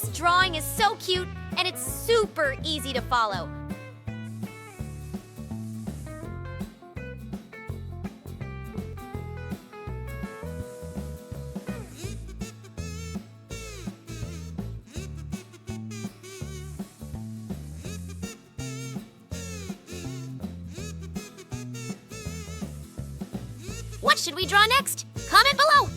This drawing is so cute and it's super easy to follow. What should we draw next? Comment below!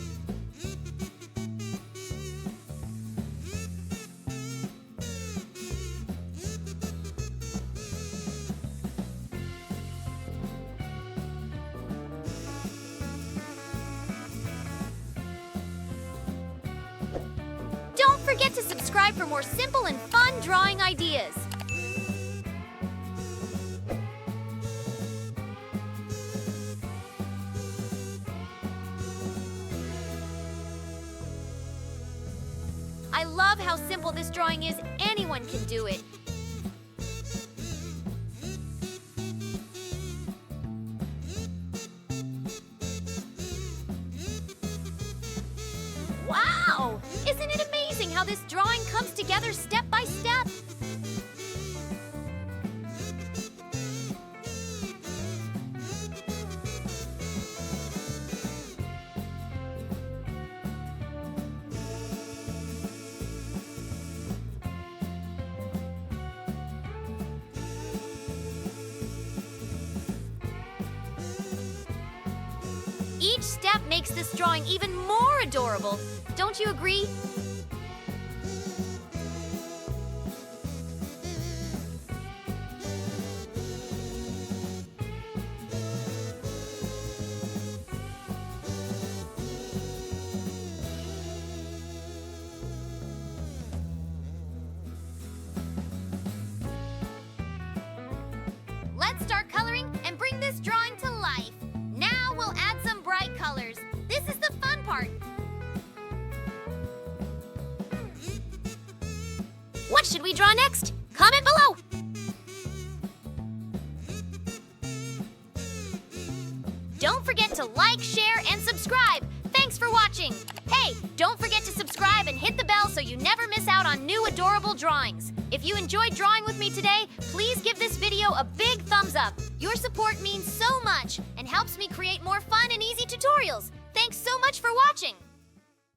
Don't forget to subscribe for more simple and fun drawing ideas. I love how simple this drawing is. Anyone can do it. Wow! Isn't it amazing how this drawing comes together step by step? Each step makes this drawing even more adorable. Don't you agree? Let's start coloring and bring this drawing to life. Now we'll add some bright colors. This is the fun part. What should we draw next? Comment below. Don't forget to like, share, and subscribe. Thanks for watching. Hey, don't forget to subscribe and hit the bell so you never miss out on new adorable drawings. If you enjoyed drawing with me today, please give this video a big thumbs up. Your support means so much and helps me create more fun and easy tutorials. Thanks so much for watching.